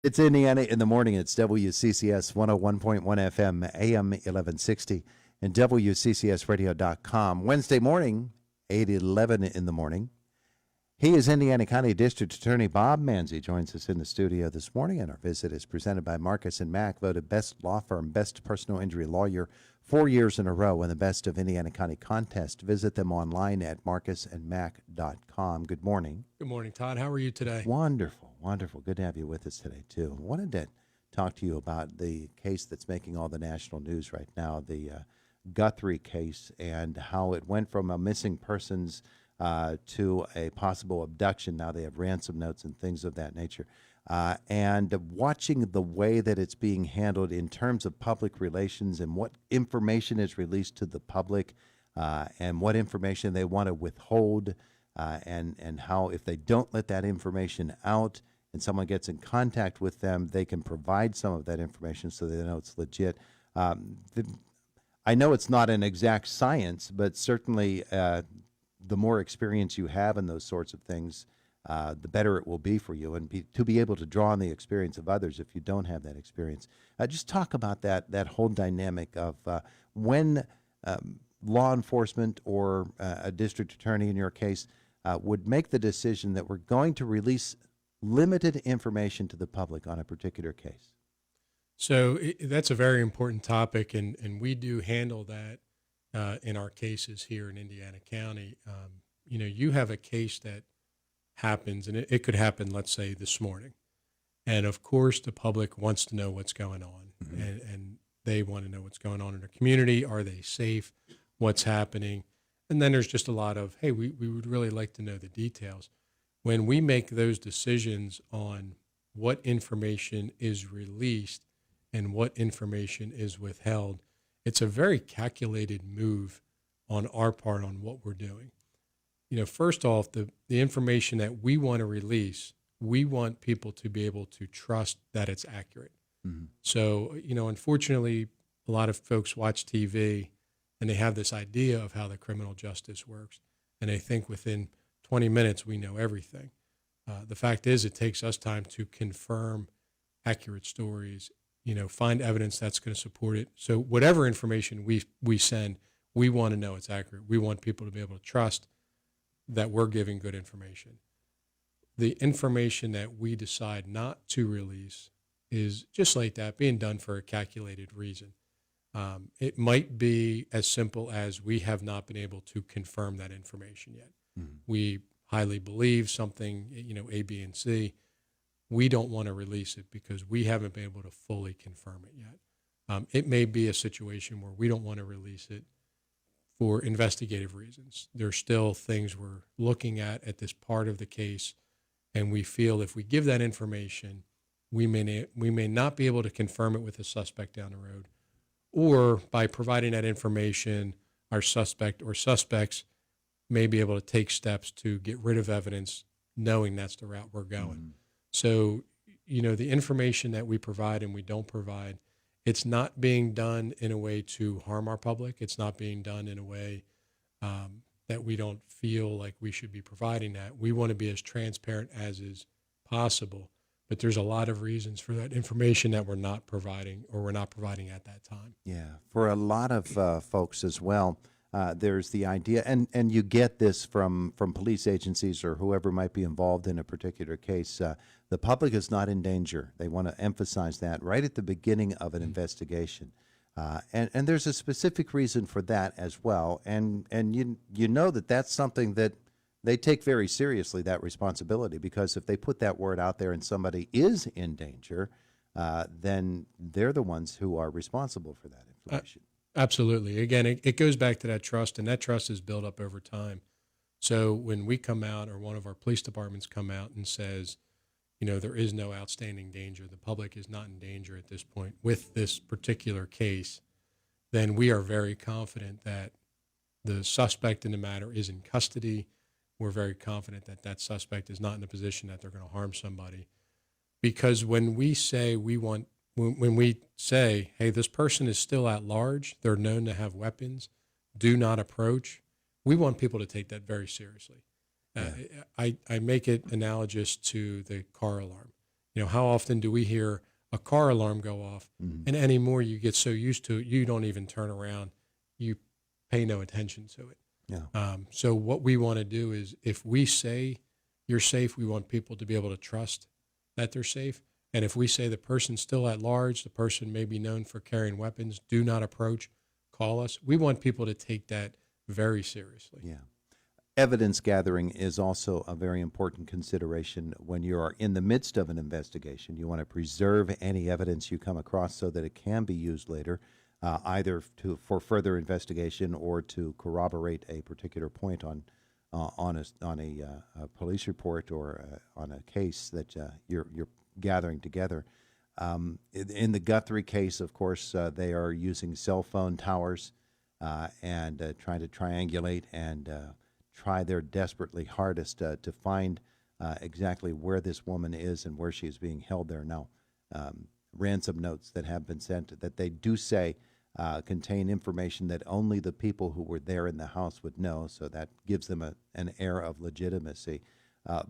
It's Indiana in the morning. It's WCCS 101.1 FM, AM 1160, and WCCSradio.com. Wednesday morning, 8:11 in the morning. He is Indiana County District Attorney Bob Manzi, joins us in the studio this morning, and our visit is presented by Marcus & Mack, voted best law firm, best personal injury lawyer 4 years in a row in the Best of Indiana County contest. Visit them online at marcusandmack.com. Good morning. Good morning, Todd. How are you today? Wonderful, wonderful. Good to have you with us today, too. Wanted to talk to you about the case that's making all the national news right now, the Guthrie case, and how it went from a missing persons to a possible abduction. Now they have ransom notes and things of that nature. And watching the way that it's being handled in terms of public relations and what information is released to the public and what information they want to withhold, and how if they don't let that information out and someone gets in contact with them, they can provide some of that information so they know it's legit. I know it's not an exact science, but certainly the more experience you have in those sorts of things, the better it will be for you, and to be able to draw on the experience of others if you don't have that experience. Just talk about that whole dynamic of when law enforcement or a district attorney in your case would make the decision that we're going to release limited information to the public on a particular case. So that's a very important topic, and we do handle that in our cases here in Indiana County. You have a case that happens, and it could happen, let's say, this morning. And, of course, the public wants to know what's going on, mm-hmm. and they want to know what's going on in their community. Are they safe? What's happening? And then there's just a lot of, hey, we would really like to know the details. When we make those decisions on what information is released and what information is withheld, it's a very calculated move on our part on what we're doing. First off, the information that we want to release, we want people to be able to trust that it's accurate. Mm-hmm. So, unfortunately, a lot of folks watch TV and they have this idea of how the criminal justice works, and they think within 20 minutes we know everything. The fact is, it takes us time to confirm accurate stories, find evidence that's going to support it. So whatever information we send, we want to know it's accurate. We want people to be able to trust that we're giving good information. The information that we decide not to release is just like that, being done for a calculated reason. It might be as simple as we have not been able to confirm that information yet. Mm-hmm. We highly believe something, A, B, and C. We don't want to release it because we haven't been able to fully confirm it yet. It may be a situation where we don't want to release it for investigative reasons. There's still things we're looking at this part of the case, and we feel if we give that information, we may not be able to confirm it with a suspect down the road, or by providing that information, our suspect or suspects may be able to take steps to get rid of evidence, knowing that's the route we're going. Mm-hmm. So, the information that we provide and we don't provide, it's not being done in a way to harm our public. It's not being done in a way that we don't feel like we should be providing that. We want to be as transparent as is possible, but there's a lot of reasons for that information that we're not providing or we're not providing at that time. Yeah, for a lot of folks as well, there's the idea, and you get this from police agencies or whoever might be involved in a particular case, the public is not in danger. They want to emphasize that right at the beginning of an investigation. And there's a specific reason for that as well. And you know that's something that they take very seriously, that responsibility, because if they put that word out there and somebody is in danger, then they're the ones who are responsible for that information. Absolutely. Again, it goes back to that trust, and that trust is built up over time. So when we come out or one of our police departments come out and says, there is no outstanding danger, the public is not in danger at this point with this particular case, then we are very confident that the suspect in the matter is in custody. We're very confident that that suspect is not in a position that they're going to harm somebody. Because when we say when we say, hey, this person is still at large, they're known to have weapons, do not approach, we want people to take that very seriously. I make it analogous to the car alarm. How often do we hear a car alarm go off? Mhm. And anymore, you get so used to it, you don't even turn around. You pay no attention to it. Yeah. So what we want to do is, if we say you're safe, we want people to be able to trust that they're safe. And if we say the person's still at large, the person may be known for carrying weapons, do not approach, call us. We want people to take that very seriously. Yeah. Evidence gathering is also a very important consideration when you are in the midst of an investigation. You want to preserve any evidence you come across so that it can be used later, either for further investigation or to corroborate a particular point on a police report or on a case that you're gathering together. In the Guthrie case, of course, they are using cell phone towers and trying to triangulate and try their desperately hardest to find exactly where this woman is and where she is being held there. Now, ransom notes that have been sent that they do say contain information that only the people who were there in the house would know, so that gives them an air of legitimacy.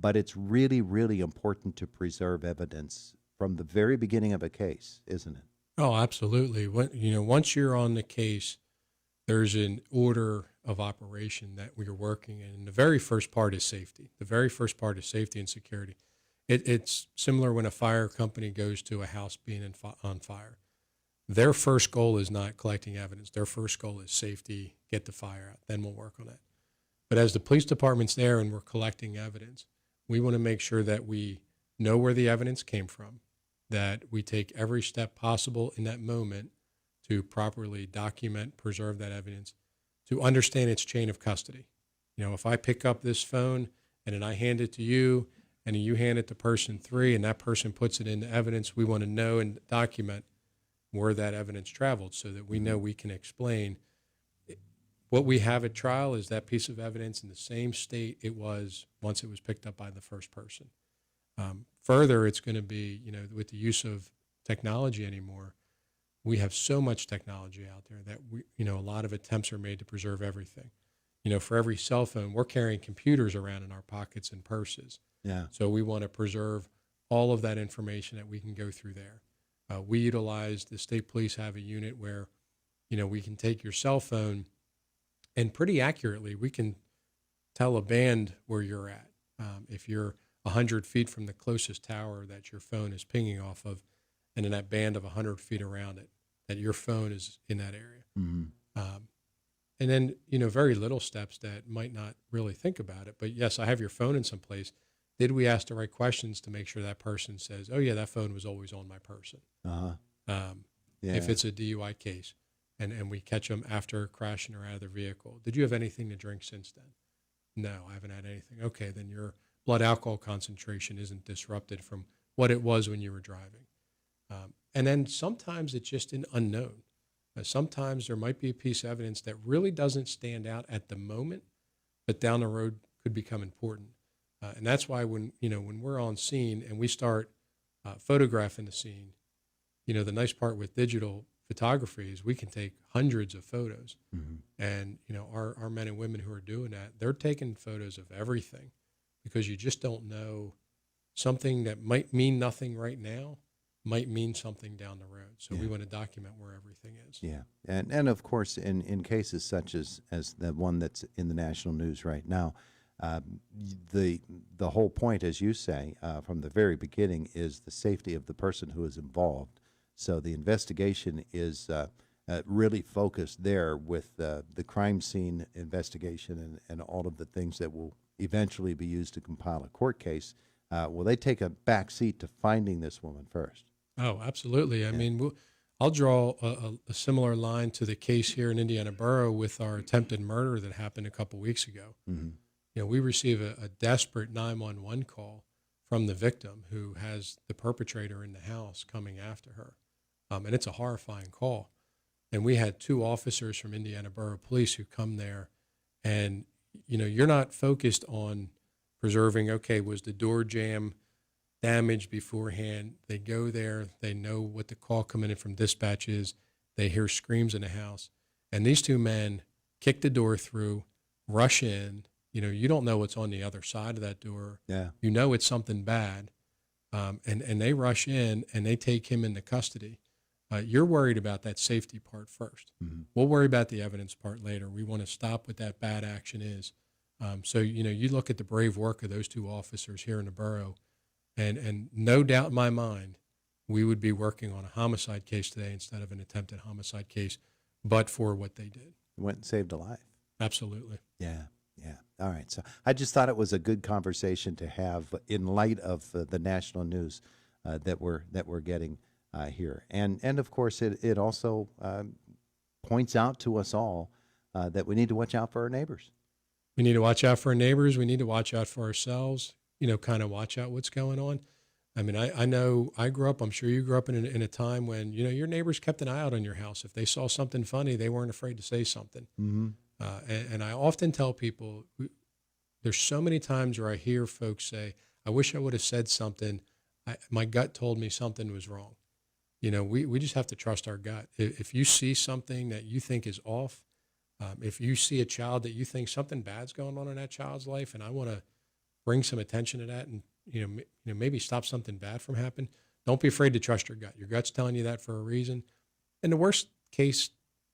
But it's really, really important to preserve evidence from the very beginning of a case, isn't it? Oh, absolutely. Once you're on the case, there's an order of operation that we're working in. And the very first part is safety. The very first part is safety and security. It's similar when a fire company goes to a house being on fire. Their first goal is not collecting evidence. Their first goal is safety, get the fire out. Then we'll work on that. But as the police department's there and we're collecting evidence, we want to make sure that we know where the evidence came from, that we take every step possible in that moment to properly document, preserve that evidence, to understand its chain of custody. If I pick up this phone and then I hand it to you and you hand it to person 3 and that person puts it into evidence, we want to know and document where that evidence traveled so that we know we can explain. What we have at trial is that piece of evidence in the same state it was once it was picked up by the first person. Further, it's going to be, with the use of technology anymore, we have so much technology out there that a lot of attempts are made to preserve everything. For every cell phone, we're carrying computers around in our pockets and purses. Yeah. So we want to preserve all of that information that we can go through there. We utilize, the state police have a unit where, we can take your cell phone and pretty accurately, we can tell a band where you're at. If you're 100 feet from the closest tower that your phone is pinging off of, and in that band of 100 feet around it, that your phone is in that area. Mm-hmm. And then, very little steps that might not really think about it. But yes, I have your phone in some place. Did we ask the right questions to make sure that person says, oh, yeah, that phone was always on my person? Uh-huh. Yeah. If it's a DUI case and we catch them after crashing or out of their vehicle, did you have anything to drink since then? No, I haven't had anything. Okay, then your blood alcohol concentration isn't disrupted from what it was when you were driving. And then sometimes it's just an unknown. Sometimes there might be a piece of evidence that really doesn't stand out at the moment, but down the road could become important. And that's why when we're on scene and we start photographing the scene, the nice part with digital photography is we can take hundreds of photos. Mm-hmm. And, our men and women who are doing that, they're taking photos of everything because you just don't know, something that might mean nothing right now might mean something down the road. So we want to document where everything is. Yeah. And of course, in cases such as the one that's in the national news right now, the whole point, as you say, from the very beginning, is the safety of the person who is involved. So the investigation is really focused there with the crime scene investigation and all of the things that will eventually be used to compile a court case. Will they take a back seat to finding this woman first? Oh, absolutely. I mean, I'll draw a similar line to the case here in Indiana Borough with our attempted murder that happened a couple weeks ago. Mm-hmm. We receive a desperate 911 call from the victim who has the perpetrator in the house coming after her. And it's a horrifying call. And we had 2 officers from Indiana Borough Police who come there, and, you're not focused on preserving, okay, was the door jamb damaged beforehand? They go there, they know what the call coming in from dispatch is, they hear screams in the house, and these 2 men kick the door through, rush in. You don't know what's on the other side of that door. Yeah. It's something bad. and they rush in and they take him into custody. You're worried about that safety part first. Mm-hmm. We'll worry about the evidence part later. We want to stop what that bad action is. So, you look at the brave work of those two officers here in the borough, and no doubt in my mind, we would be working on a homicide case today instead of an attempted homicide case, but for what they did. Went and saved a life. Absolutely. Yeah. Yeah. All right. So I just thought it was a good conversation to have in light of the national news that we're getting here, and of course it also points out to us all that we need to watch out for our neighbors. We need to watch out for our neighbors. We need to watch out for ourselves. Kind of watch out what's going on. I mean, I know I grew up. I'm sure you grew up in a time when your neighbors kept an eye out on your house. If they saw something funny, they weren't afraid to say something. Mm-hmm. And I often tell people, there's so many times where I hear folks say, I wish I would have said something. My gut told me something was wrong. We just have to trust our gut. If you see something that you think is off, if you see a child that you think something bad's going on in that child's life, and I want to bring some attention to that and, maybe stop something bad from happening, don't be afraid to trust your gut. Your gut's telling you that for a reason. And the worst case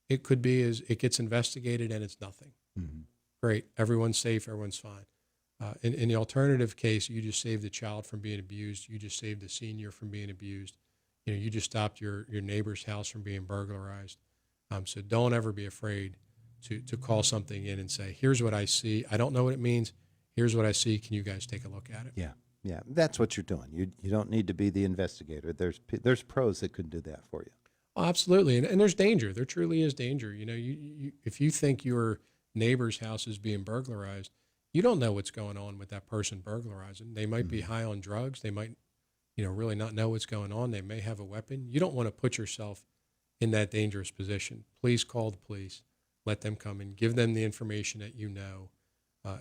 it could be is it gets investigated and it's nothing. Mm-hmm. Great. Everyone's safe. Everyone's fine. In the alternative case, you just saved a child from being abused. You just saved a senior from being abused. You just stopped your neighbor's house from being burglarized. So don't ever be afraid to call something in and say, here's what I see. I don't know what it means. Here's what I see. Can you guys take a look at it? Yeah. Yeah. That's what you're doing. You don't need to be the investigator. There's pros that could do that for you. Oh, absolutely. And there's danger. There truly is danger. If you think your neighbor's house is being burglarized, you don't know what's going on with that person burglarizing. They might be high on drugs. They might, really not know what's going on. They may have a weapon. You don't want to put yourself in that dangerous position. Please call the police. Let them come and give them the information that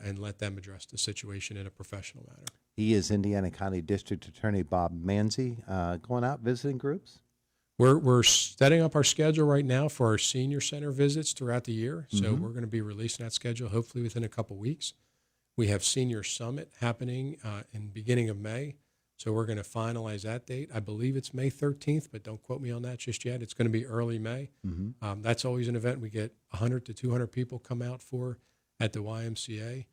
and let them address the situation in a professional manner. He is Indiana County District Attorney Bob Manzi. Going out visiting groups? We're setting up our schedule right now for our senior center visits throughout the year. So we're going to be releasing that schedule hopefully within a couple weeks. We have Senior Summit happening in beginning of May. So we're going to finalize that date. I believe it's May 13th, but don't quote me on that just yet. It's going to be early May. Mm-hmm. That's always an event we get 100 to 200 people come out for at the YMCA.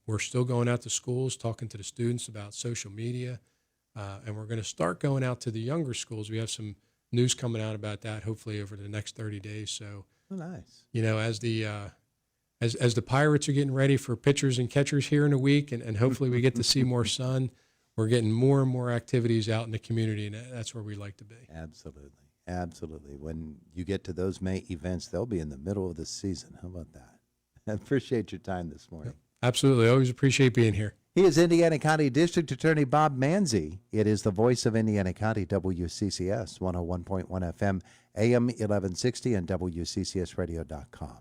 We're still going out to schools, talking to the students about social media. And we're going to start going out to the younger schools. We have some news coming out about that, hopefully over the next 30 days. So, nice. As the Pirates are getting ready for pitchers and catchers here in a week, and hopefully we get to see more sun, we're getting more and more activities out in the community, and that's where we like to be. Absolutely. Absolutely. When you get to those May events, they'll be in the middle of the season. How about that? I appreciate your time this morning. Absolutely. I always appreciate being here. He is Indiana County District Attorney Bob Manzi. It is the voice of Indiana County, WCCS 101.1 FM, AM 1160, and WCCSradio.com.